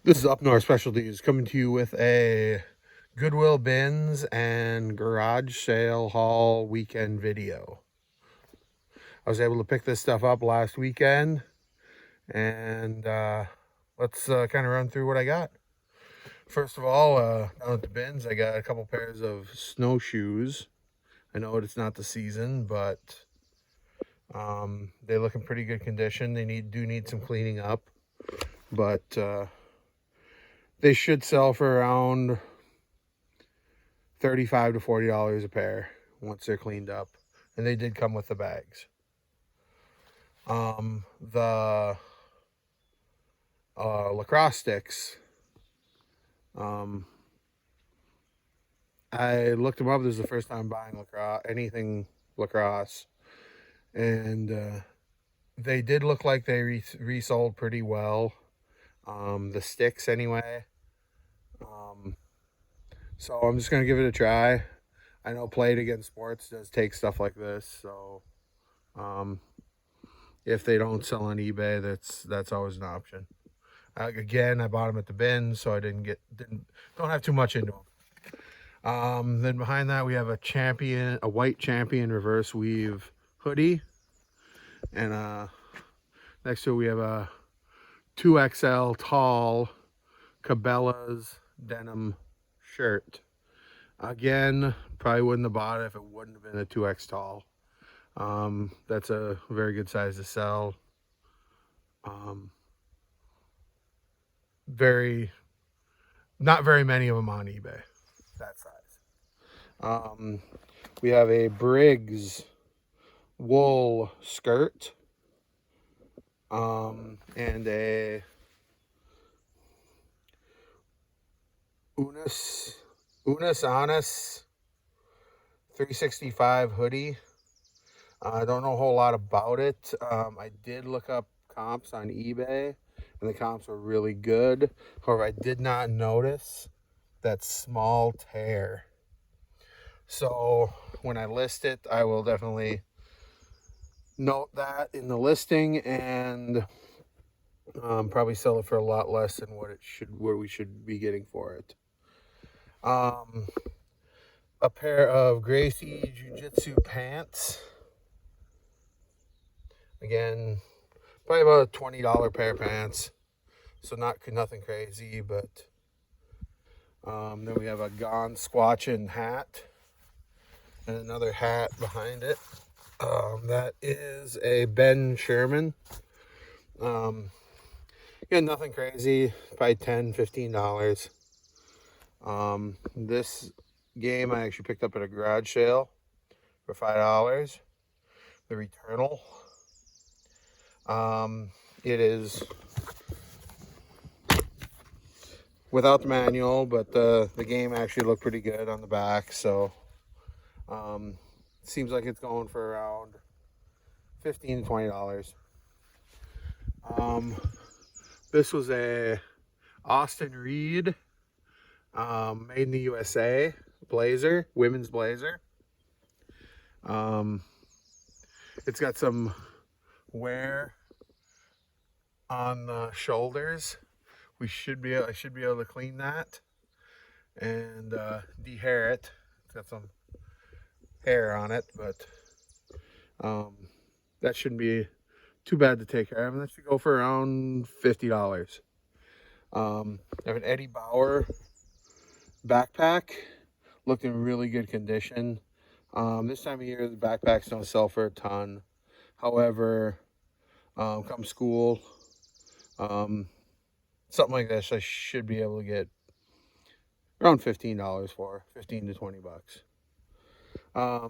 This is Up North Specialties coming to you with a Goodwill bins and garage sale haul weekend video. I was able to pick this stuff up last weekend, and let's kind of run through what I got. First of all, down at the bins, I got a couple pairs of snowshoes. I know it's not the season, but they look in pretty good condition. They do need some cleaning up, but they should sell for around $35 to $40 a pair once they're cleaned up, and they did come with the bags. The lacrosse sticks, I looked them up. This is the first time buying anything lacrosse, and they did look like they resold pretty well. The sticks anyway. So I'm just gonna give it a try. I know Play It Again Sports does take stuff like this, so if they don't sell on eBay, that's always an option. Again, I bought them at the bin, so I don't have too much into them. Then behind that, we have a white Champion reverse weave hoodie, and next to it we have a 2XL tall Cabela's denim shirt. Again, probably wouldn't have bought it if it wouldn't have been a 2X tall. That's a very good size to sell. Not very many of them on eBay, that size. We have a Briggs wool skirt, and a Unis Honest 365 hoodie. I don't know a whole lot about it. I did look up comps on eBay, and the comps were really good. However, I did not notice that small tear. So when I list it, I will definitely note that in the listing, and probably sell it for a lot less than what we should be getting for it. A pair of Gracie Jiu-Jitsu pants. Again, probably about a $20 pair of pants, so nothing crazy. But then we have a Gone Squatchin' hat and another hat behind it. That is a Ben Sherman. Again, nothing crazy, probably $10, $15. This game I actually picked up at a garage sale for $5. The Returnal. It is without the manual, but the game actually looked pretty good on the back, so seems like it's going for around $15 to $20. This was a Austin Reed made in the USA blazer, women's blazer. It's got some wear on the shoulders. I should be able to clean that and de-hair it. It's got some hair on it, but that shouldn't be too bad to take care of. And that should go for around $50. I have an Eddie Bauer backpack, looked in really good condition. This time of year, the backpacks don't sell for a ton. However, come school, something like this, I should be able to get around $15 for, 15 to 20 bucks.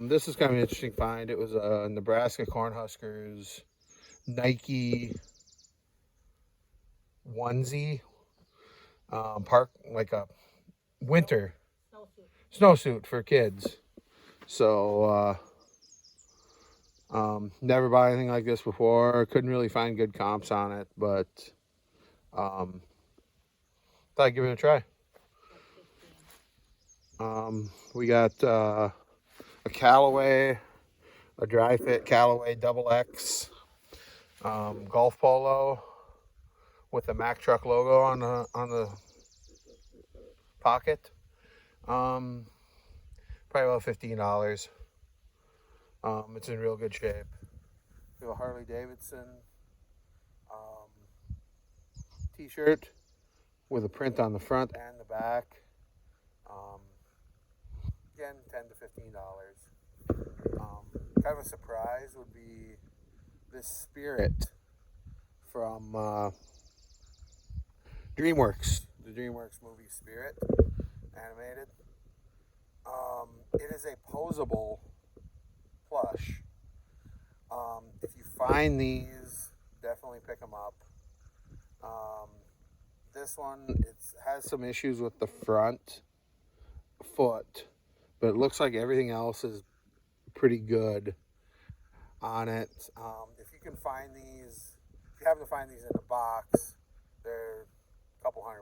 This is kind of an interesting find. It was a Nebraska Cornhuskers Nike onesie, like a winter snowsuit for kids. So never bought anything like this before. Couldn't really find good comps on it, but thought I'd give it a try. We got a Callaway, a dry fit Callaway double X golf polo, with the Mack truck logo on the pocket. Probably about $15. It's in real good shape. We have a Harley Davidson t-shirt with a print on the front and the back. Um, Again, $10 to $15. Kind of a surprise would be this Spirit from DreamWorks, the DreamWorks movie Spirit, animated. It is a posable plush. If you find these, definitely pick them up. This one, it has some issues with the front foot, but it looks like everything else is pretty good on it. If you can find these, if you happen to find these in the box, they're a couple $100.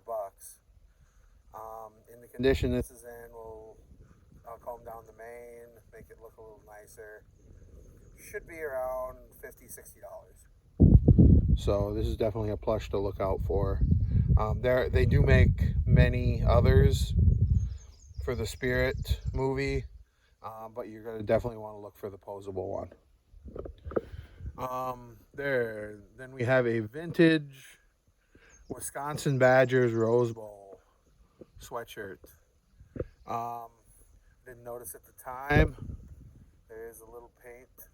In the condition this is in, I'll comb down the mane, make it look a little nicer. Should be around $50, $60. So this is definitely a plush to look out for. They do make many others for the Spirit movie, but you're going to definitely want to look for the posable one. Then we have a vintage Wisconsin Badgers Rose Bowl sweatshirt. Didn't notice at the time. There's a little paint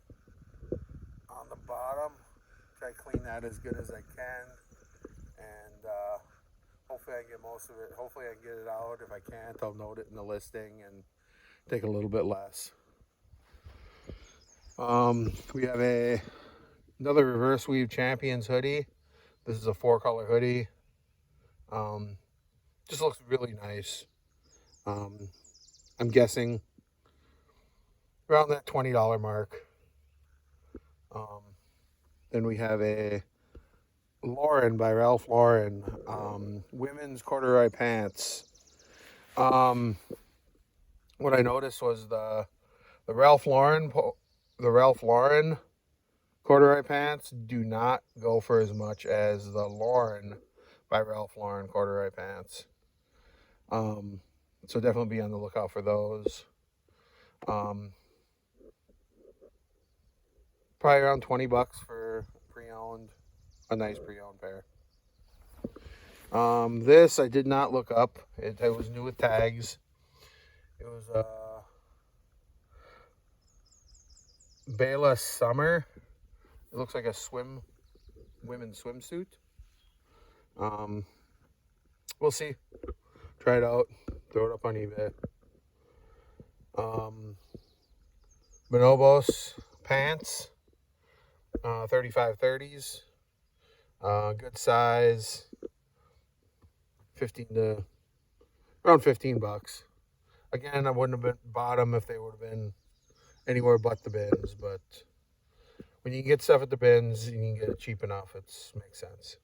on the bottom. Try to clean that as good as I can, and hopefully I can get most of it. Hopefully I can get it out. If I can't, I'll note it in the listing and take a little bit less. We have another reverse weave Champions hoodie. This is a 4-color hoodie. Just looks really nice. I'm guessing around that $20 mark. Then we have a Lauren by Ralph Lauren, women's corduroy pants. What I noticed was the Ralph Lauren corduroy pants do not go for as much as the Lauren by Ralph Lauren corduroy pants. So definitely be on the lookout for those. Probably around $20 for pre-owned, a nice pre-owned pair. This I did not look up. It was new with tags. It was Bela Summer. It looks like a women's swimsuit. We'll see. Try it out. Throw it up on eBay. Bonobos pants. 35-30s. Good size. Around $15. Again, I wouldn't have bought them if they would have been anywhere but the bins, but when you can get stuff at the bins, you can get it cheap enough. It makes sense.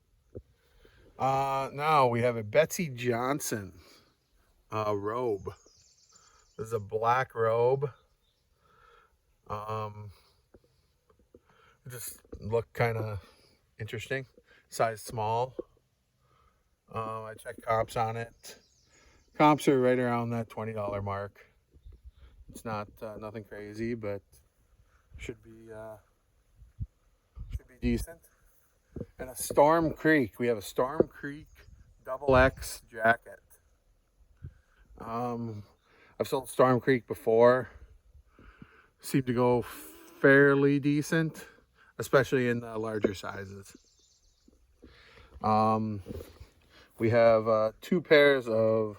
Now we have a Betsy Johnson robe. This is a black robe. It just looked kind of interesting. Size small. I checked comps on it. Comps are right around that $20 mark. It's not nothing crazy, but should be decent. And a Storm Creek. We have a Storm Creek XX jacket. I've sold Storm Creek before. Seemed to go fairly decent, especially in the larger sizes. We have 2 pairs of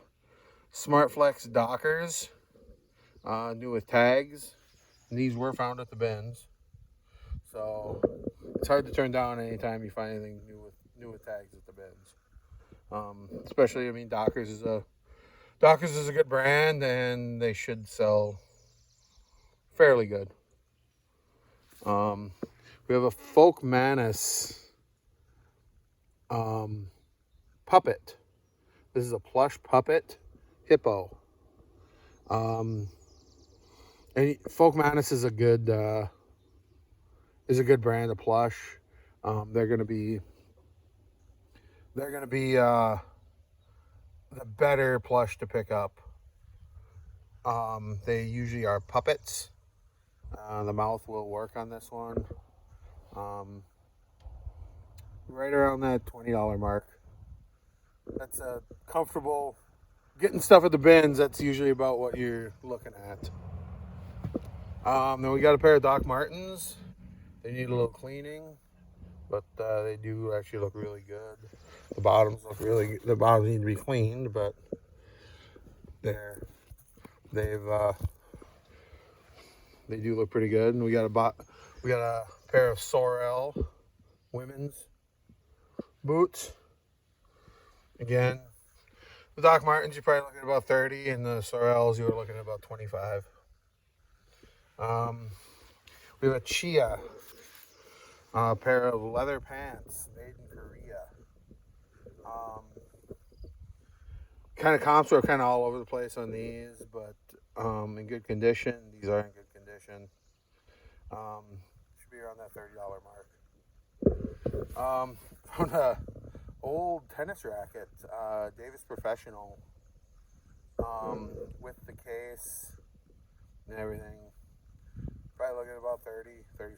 SmartFlex Dockers, new with tags. And these were found at the bins, so it's hard to turn down anytime you find anything new with tags at the bins. Especially, I mean, Dockers is a good brand, and they should sell fairly good. We have a Folk Manus puppet. This is a plush puppet hippo. And Folk Manus is a good brand of plush. They're going to be they're going to be the better plush to pick up. They usually are puppets. The mouth will work on this one. Right around that $20 mark. That's a comfortable, getting stuff at the bins, that's usually about what you're looking at. Then we got a pair of Doc Martens. They need a little cleaning, but they do actually look really good. The bottoms need to be cleaned, but they do look pretty good. And we got a pair of Sorel women's boots. Again, the Doc Martens you're probably looking at about 30, and the Sorels you were looking at about 25. We have a Chia, pair of leather pants made in Korea. Kind of comps are kind of all over the place on these, but in good condition. These are in good condition. Should be around that $30 mark. Found a old tennis racket, Davis Professional, with the case and everything. Probably looking at about $35.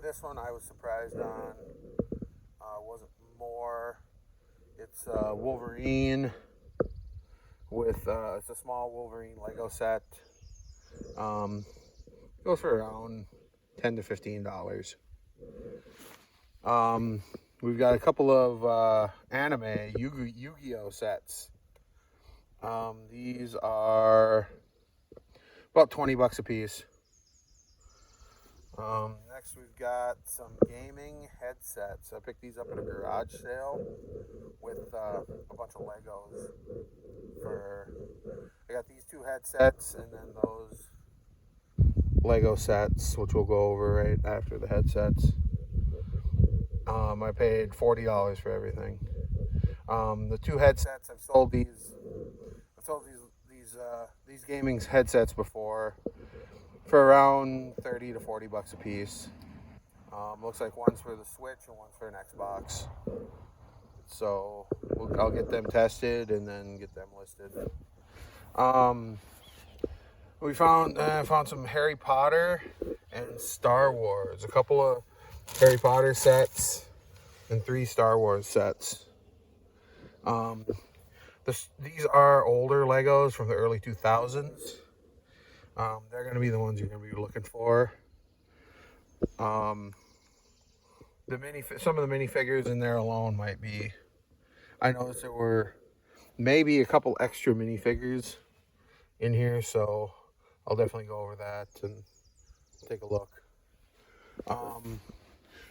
This one I was surprised on. Wasn't more. It's Wolverine with it's a small Wolverine Lego set. Goes for around $10 to $15. We've got a couple of anime Yu-Gi-Oh sets. These are about $20 a piece. Next we've got some gaming headsets. I picked these up at a garage sale with a bunch of Legos. I got these two headsets and then those Lego sets, which we'll go over right after the headsets. I paid $40 for everything. The two headsets, I've sold these gaming headsets before for around $30 to $40 a piece. Looks like one's for the Switch and one's for an Xbox. So I'll get them tested and then get them listed. We found some Harry Potter and Star Wars. A couple of Harry Potter sets and 3 Star Wars sets. These are older Legos from the early 2000s. They're going to be the ones you're going to be looking for. Some of the minifigures in there alone might be. I noticed there were maybe a couple extra minifigures in here, so I'll definitely go over that and take a look.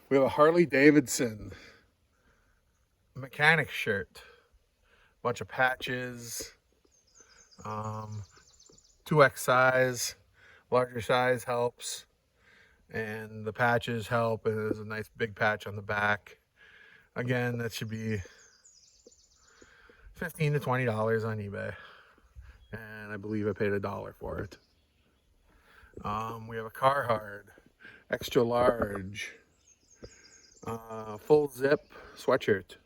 We have a Harley Davidson mechanic shirt, bunch of patches, 2X size, larger size helps, and the patches help, and there's a nice big patch on the back. Again, that should be $15 to $20 on eBay, and I believe I paid $1 for it. We have a Carhartt extra large full zip sweatshirt.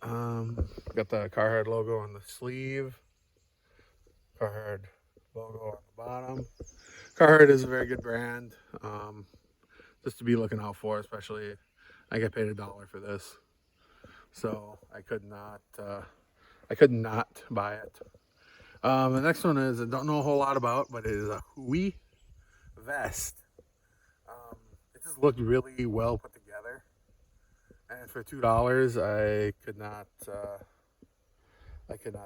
Got the Carhartt logo on the sleeve, Carhartt logo on the bottom. Carhartt is a very good brand, just to be looking out for, especially I got paid $1 for this, so I could not buy it. The next one is I don't know a whole lot about, but it is a Hui vest. It just looked really well put together, and for $2 I could not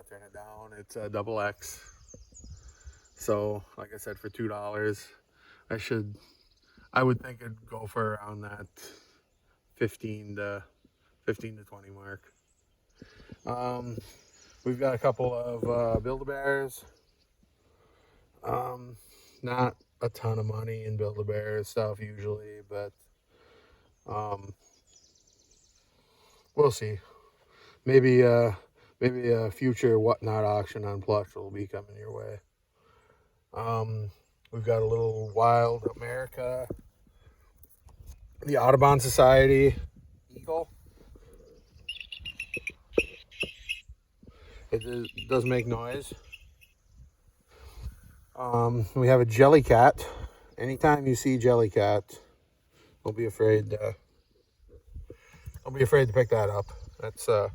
turn it down. It's a XXX, so like I said, for $2 I would think it'd go for around that 15 to 20 mark. We've got a couple of Build-A-Bears. Not a ton of money in Build-A-Bear stuff usually, but we'll see. Maybe a future whatnot auction on plush will be coming your way. We've got a little Wild America the Audubon Society eagle. It does make noise. We have a jellycat. Anytime you see jellycat, don't be afraid. Don't be afraid to pick that up. It's a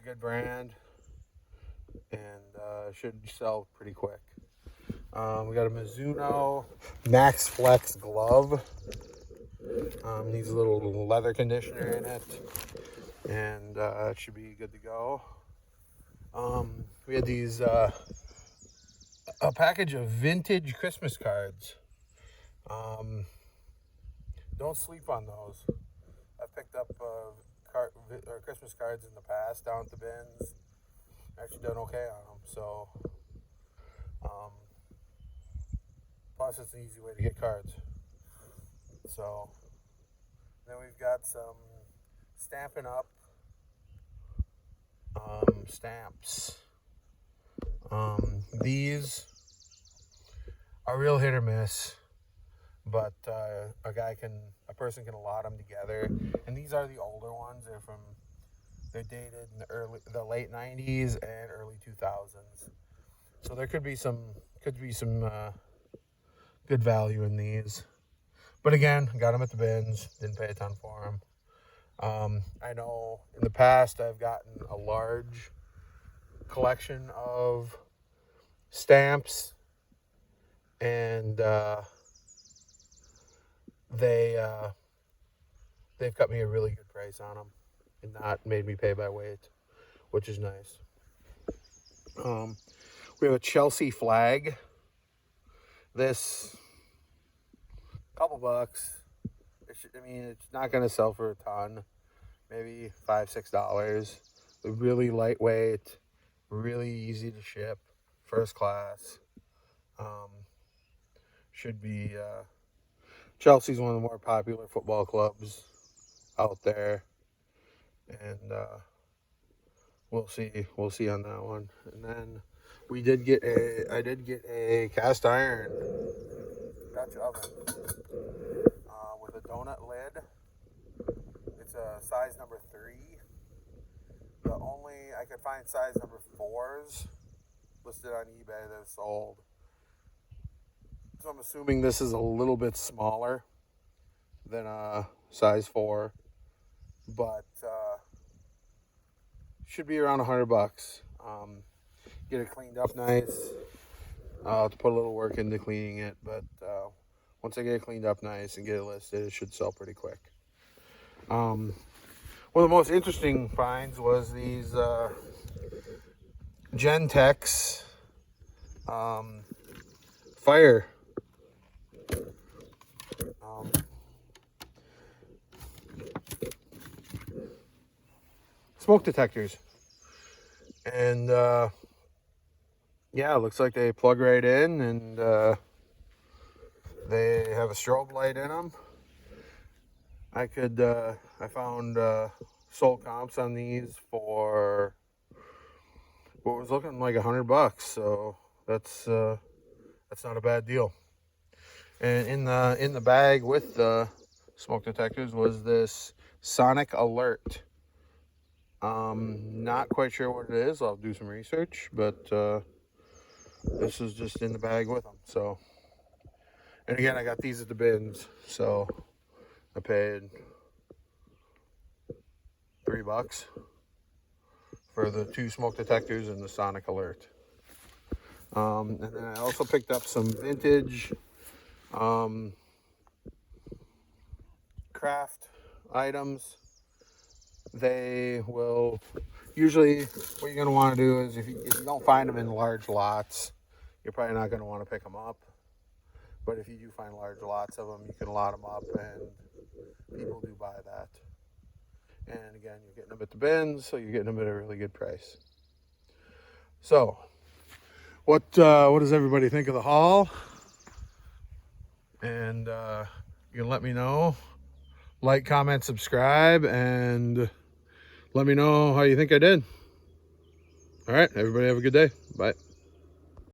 good brand, and should sell pretty quick. We got a Mizuno Max Flex glove. Needs a little leather conditioner in it, and it should be good to go. We had these a package of vintage Christmas cards. Don't sleep on those. I've picked up Christmas cards in the past down at the bins. Actually done okay on them. So, plus it's an easy way to get cards. So, then we've got some Stampin' Up stamps. These are real hit or miss, but a person can allot them together. And these are the older ones. They're dated in the late 90s and early 2000s. So there could be some good value in these. But again, got them at the bins. Didn't pay a ton for them. I know in the past I've gotten a large collection of stamps, and they've cut me a really good price on them and not made me pay by weight, which is nice. We have a Chelsea flag. This couple bucks. It's not going to sell for a ton, maybe $5-6. Really lightweight, really easy to ship, first class. Should be Chelsea's one of the more popular football clubs out there, and we'll see on that one. And then I did get a cast iron Dutch oven with a donut lid. It's a size number 3. I could find size number 4s listed on eBay that are sold. So I'm assuming this is a little bit smaller than a size 4, but should be around $100. Get it cleaned up nice. I'll have to put a little work into cleaning it, but once I get it cleaned up nice and get it listed, it should sell pretty quick. One of the most interesting finds was these Gentex fire smoke detectors, and yeah, it looks like they plug right in, and they have a strobe light in them. I found sold comps on these for what was looking like $100, so that's not a bad deal. And in the bag with the smoke detectors was this sonic alert. Not quite sure what it is. I'll do some research, but this is just in the bag with them. So, and again, I got these at the bins, so I paid $3 for the 2 smoke detectors and the sonic alert. And then I also picked up some vintage craft items. They will usually, what you're going to want to do is if you don't find them in large lots, you're probably not going to want to pick them up. But if you do find large lots of them, you can lot them up, and people do buy that. And again, you're getting them at the bins, so you're getting them at a really good price. So, what does everybody think of the haul? And you can let me know. Like, comment, subscribe, and let me know how you think I did. All right, everybody have a good day. Bye.